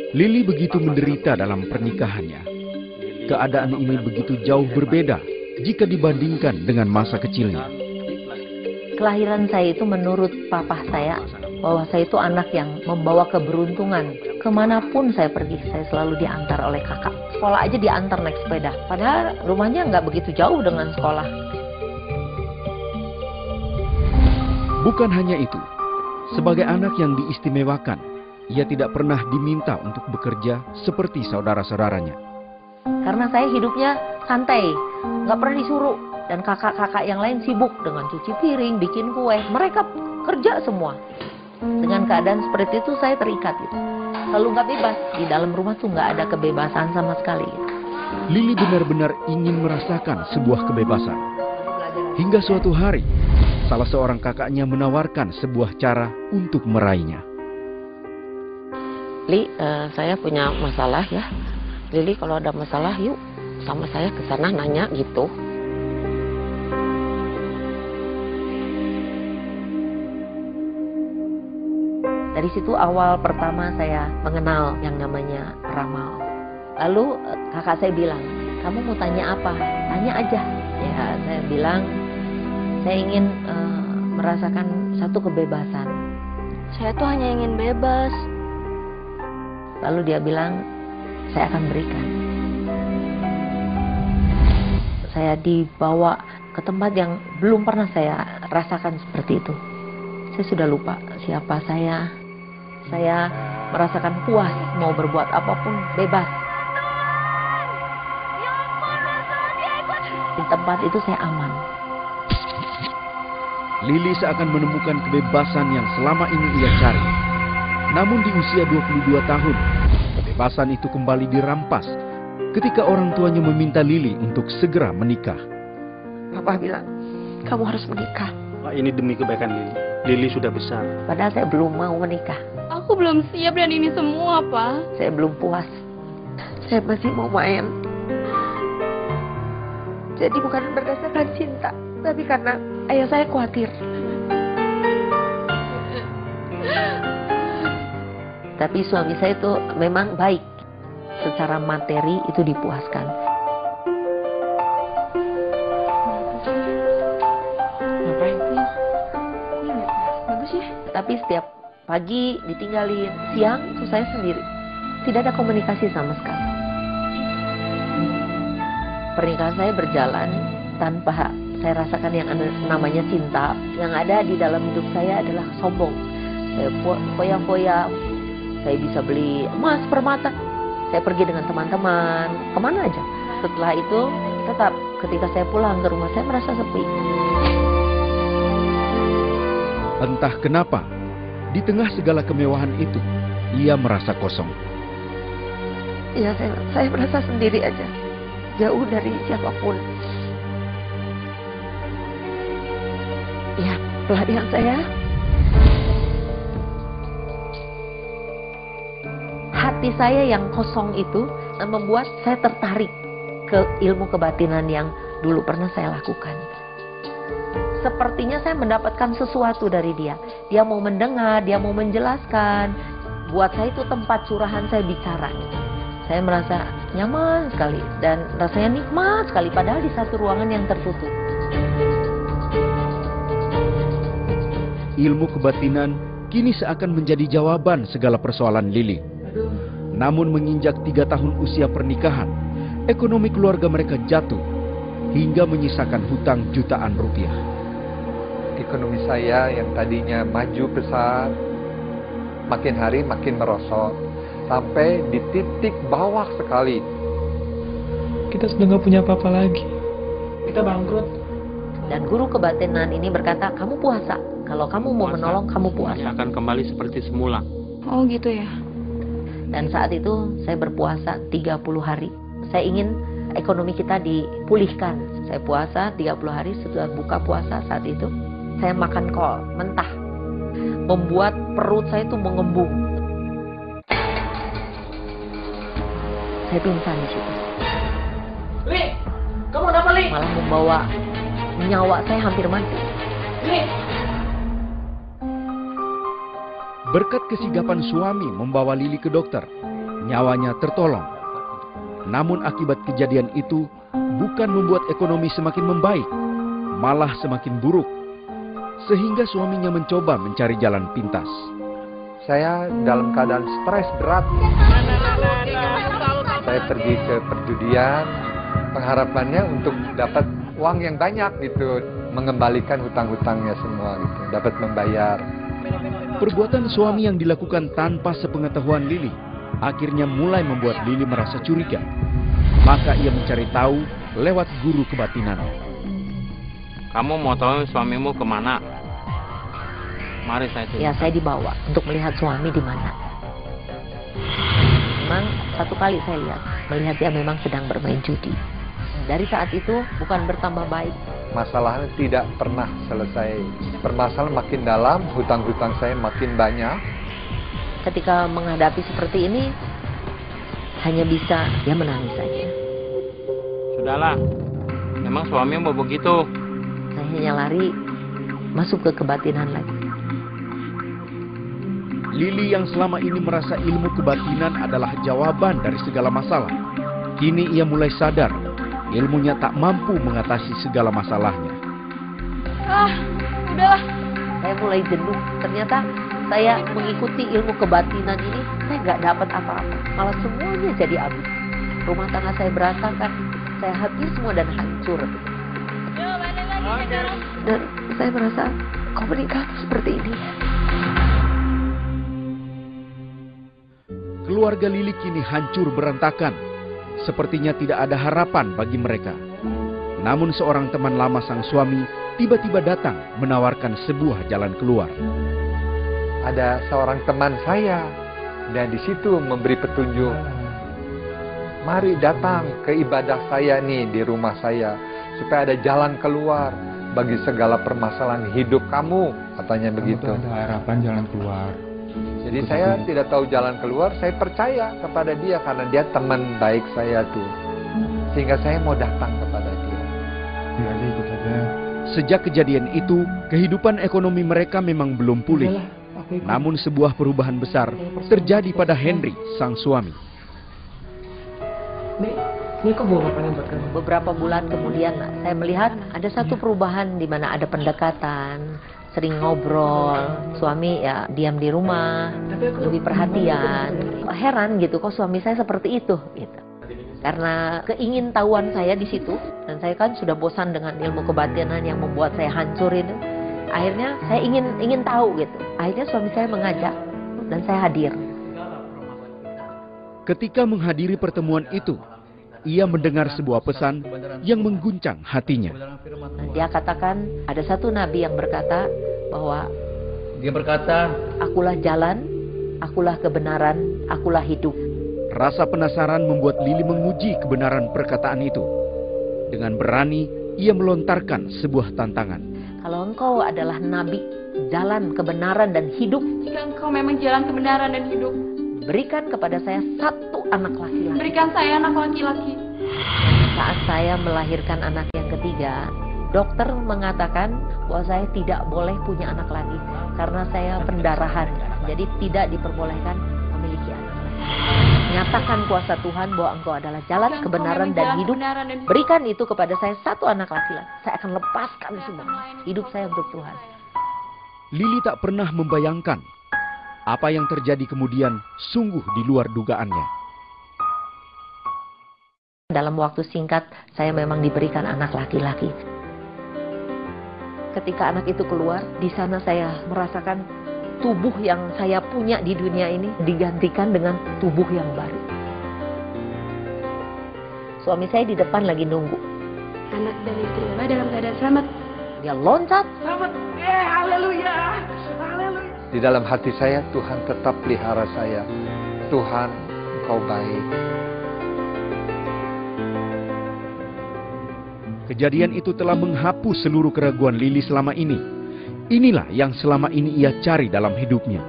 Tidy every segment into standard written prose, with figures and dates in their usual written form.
Lili begitu menderita dalam pernikahannya. Keadaan ini begitu jauh berbeda jika dibandingkan dengan masa kecilnya. Kelahiran saya itu menurut papa saya, bahwa saya itu anak yang membawa keberuntungan. Kemanapun saya pergi, saya selalu diantar oleh kakak. Sekolah aja diantar naik sepeda. Padahal rumahnya nggak begitu jauh dengan sekolah. Bukan hanya itu, sebagai anak yang diistimewakan, ia tidak pernah diminta untuk bekerja seperti saudara-saudaranya. Karena saya hidupnya santai, nggak pernah disuruh. Dan kakak-kakak yang lain sibuk dengan cuci piring, bikin kue. Mereka kerja semua. Dengan keadaan seperti itu saya terikat gitu. Lalu nggak bebas. Di dalam rumah tuh nggak ada kebebasan sama sekali. Lili benar-benar ingin merasakan sebuah kebebasan. Hingga suatu hari, salah seorang kakaknya menawarkan sebuah cara untuk meraihnya. Li, saya punya masalah ya. Lili kalau ada masalah yuk sama saya ke sana nanya gitu. Dari situ awal pertama saya mengenal yang namanya ramal. Lalu kakak saya bilang, kamu mau tanya apa? Tanya aja. Ya, saya bilang, saya ingin merasakan satu kebebasan. Saya tuh hanya ingin bebas. Lalu dia bilang, saya akan berikan. Saya dibawa ke tempat yang belum pernah saya rasakan seperti itu. Saya sudah lupa siapa saya. Saya merasakan puas, mau berbuat apapun, bebas. Di tempat itu saya aman. Lili seakan menemukan kebebasan yang selama ini ia cari. Namun di usia 22 tahun, kebebasan itu kembali dirampas ketika orang tuanya meminta Lili untuk segera menikah. Papa bilang, kamu harus menikah. Ini demi kebaikan Lili. Lili sudah besar. Padahal saya belum mau menikah. Aku belum siap dan ini semua, Pak. Saya belum puas. Saya masih mau main. Jadi bukan berdasarkan cinta, tapi karena ayah saya khawatir. Tapi suami saya itu memang baik. Secara materi itu dipuaskan. Ngapain? Bagus ya. Tapi setiap pagi ditinggalin, siang itu saya sendiri. Tidak ada komunikasi sama sekali. Pernikahan saya berjalan tanpa saya rasakan yang namanya cinta. Yang ada di dalam hidup saya adalah sombong. Saya foya-foya. Saya bisa beli emas, permata. Saya pergi dengan teman-teman, kemana aja. Setelah itu, tetap ketika saya pulang ke rumah, saya merasa sepi. Entah kenapa, di tengah segala kemewahan itu, ia merasa kosong. Ya, saya merasa sendiri aja. Jauh dari siapapun. Ya, pelarian saya. Hati saya yang kosong itu membuat saya tertarik ke ilmu kebatinan yang dulu pernah saya lakukan. Sepertinya saya mendapatkan sesuatu dari dia. Dia mau mendengar, dia mau menjelaskan. Buat saya itu tempat curahan saya bicara. Saya merasa nyaman sekali dan rasanya nikmat sekali padahal di satu ruangan yang tertutup. Ilmu kebatinan kini seakan menjadi jawaban segala persoalan Lili. Namun menginjak 3 tahun usia pernikahan, ekonomi keluarga mereka jatuh hingga menyisakan hutang jutaan rupiah. Ekonomi saya yang tadinya maju pesat, makin hari makin merosot, sampai di titik bawah sekali. Kita sudah nggak punya apa-apa lagi. Kita bangkrut. Dan guru kebatinan ini berkata, kamu puasa. Kalau kamu mau menolong, kamu puasa. Akan kembali seperti semula. Oh gitu ya. Dan saat itu saya berpuasa 30 hari. Saya ingin ekonomi kita dipulihkan. Saya puasa 30 hari setelah buka puasa saat itu. Saya makan kol mentah. Membuat perut saya itu mengembung. Saya pingsan di situ. Li, kamu kenapa Li? Malah membawa nyawa saya hampir mati. Li. Berkat kesigapan suami membawa Lili ke dokter, Nyawanya tertolong. Namun akibat kejadian itu bukan membuat ekonomi semakin membaik, malah semakin buruk. Sehingga suaminya mencoba mencari jalan pintas. Saya dalam keadaan stres berat. Saya pergi ke perjudian, pengharapannya untuk dapat uang yang banyak gitu, mengembalikan hutang-hutangnya semua gitu, dapat membayar. Perbuatan suami yang dilakukan tanpa sepengetahuan Lili akhirnya mulai membuat Lili merasa curiga. Maka ia mencari tahu lewat guru kebatinan. Kamu mau tahu suamimu kemana? Mari saya tunjukkan. Ya, saya dibawa untuk melihat suami di mana. Memang satu kali saya melihat dia memang sedang bermain judi. Dari saat itu bukan bertambah baik. Masalahnya tidak pernah selesai. Permasalahan makin dalam, hutang-hutang saya makin banyak. Ketika menghadapi seperti ini, hanya bisa ya menangis saja. Sudahlah, memang suamimu mau begitu. Saya hanya lari masuk ke kebatinan lagi. Lili yang selama ini merasa ilmu kebatinan adalah jawaban dari segala masalah. Kini ia mulai sadar, ilmunya tak mampu mengatasi segala masalahnya. Udahlah. Saya mulai jenuh. Ternyata saya mengikuti ilmu kebatinan ini, saya nggak dapat apa-apa. Malah semuanya jadi habis. Rumah tangga saya berantakan, saya habis semua dan hancur. Dan saya merasa, kok menikah seperti ini? Keluarga Lili kini hancur berantakan. Sepertinya tidak ada harapan bagi mereka. Namun seorang teman lama sang suami tiba-tiba datang menawarkan sebuah jalan keluar. Ada seorang teman saya dan di situ memberi petunjuk. Mari datang ke ibadah saya nih di rumah saya supaya ada jalan keluar bagi segala permasalahan hidup kamu, katanya begitu. Ada harapan jalan keluar. Jadi saya tidak tahu jalan keluar, saya percaya kepada dia karena dia teman baik saya tuh. Sehingga saya mau datang kepada dia. Ya, ikut aja. Sejak kejadian itu, kehidupan ekonomi mereka memang belum pulih. Namun sebuah perubahan besar terjadi pada Henry, sang suami. Ini kok bawa makanan buat kamu? Beberapa bulan kemudian saya melihat ada satu perubahan di mana ada pendekatan, sering ngobrol, suami ya diam di rumah, lebih perhatian. Heran gitu, kok suami saya seperti itu gitu. Karena keingintahuan saya di situ, dan saya kan sudah bosan dengan ilmu kebatinan yang membuat saya hancur itu. Akhirnya saya ingin tahu gitu. Akhirnya suami saya mengajak dan saya hadir. Ketika menghadiri pertemuan itu, ia mendengar sebuah pesan yang mengguncang hatinya. Dia katakan ada satu nabi yang berkata bahwa dia berkata, akulah jalan, akulah kebenaran, akulah hidup. Rasa penasaran membuat Lili menguji kebenaran perkataan itu. Dengan berani, ia melontarkan sebuah tantangan. Kalau engkau adalah nabi, jalan kebenaran dan hidup, Jika engkau memang jalan kebenaran dan hidup, berikan kepada saya satu anak laki-laki. berikan saya anak laki-laki. Saat saya melahirkan anak yang ketiga, dokter mengatakan bahwa saya tidak boleh punya anak lagi karena saya pendarahan. Jadi tidak diperbolehkan memiliki anak lagi. Nyatakan kuasa Tuhan bahwa engkau adalah jalan Jika engkau kebenaran memang dan jalan hidup. kebenaran dan hidup, Berikan itu kepada saya satu anak laki-laki. Saya akan lepaskan semua. Hidup saya untuk Tuhan. Lili tak pernah membayangkan apa yang terjadi kemudian sungguh di luar dugaannya. Dalam waktu singkat, saya memang diberikan anak laki-laki. Ketika anak itu keluar, di sana saya merasakan tubuh yang saya punya di dunia ini digantikan dengan tubuh yang baru. Suami saya di depan lagi nunggu. anak dan istrinya dalam keadaan selamat. Dia loncat. Selamat. Haleluya. Haleluya. Di dalam hati saya, Tuhan tetap pelihara saya. Tuhan, Engkau baik. Kejadian itu telah menghapus seluruh keraguan Lili selama ini. Inilah yang selama ini ia cari dalam hidupnya.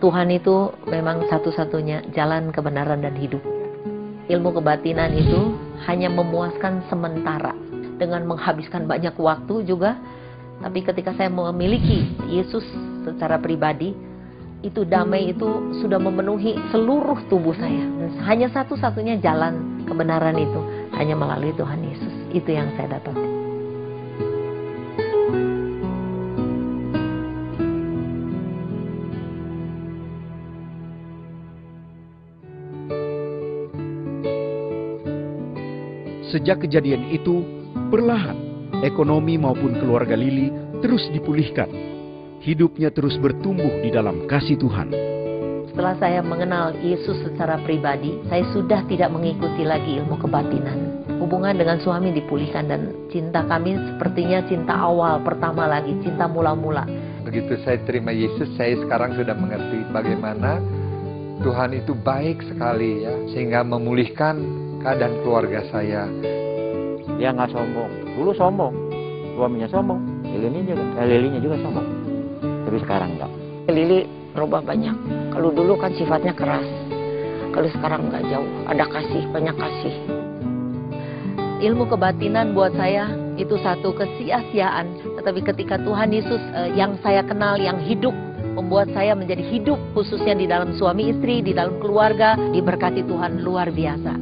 Tuhan itu memang satu-satunya jalan kebenaran dan hidup. Ilmu kebatinan itu hanya memuaskan sementara dengan menghabiskan banyak waktu juga. Tapi ketika saya memiliki Yesus secara pribadi, itu damai itu sudah memenuhi seluruh tubuh saya. Dan hanya satu-satunya jalan kebenaran itu hanya melalui Tuhan Yesus. Itu yang saya dapati. Sejak kejadian itu, perlahan ekonomi maupun keluarga Lili terus dipulihkan. Hidupnya terus bertumbuh di dalam kasih Tuhan. Setelah saya mengenal Yesus secara pribadi, saya sudah tidak mengikuti lagi ilmu kebatinan. Hubungan dengan suami dipulihkan dan cinta kami sepertinya cinta awal, pertama lagi, cinta mula-mula. Begitu saya terima Yesus, saya sekarang sudah mengerti bagaimana Tuhan itu baik sekali ya, sehingga memulihkan keadaan keluarga saya. Dia nggak sombong. Dulu sombong, suaminya sombong, Lilinya juga sombong. Tapi sekarang enggak. Lili berubah banyak. Kalau dulu kan sifatnya keras. Kalau sekarang enggak jauh. Ada kasih, banyak kasih. Ilmu kebatinan buat saya itu satu kesia-siaan. Tetapi ketika Tuhan Yesus yang saya kenal, yang hidup, membuat saya menjadi hidup, khususnya di dalam suami istri, di dalam keluarga, diberkati Tuhan luar biasa.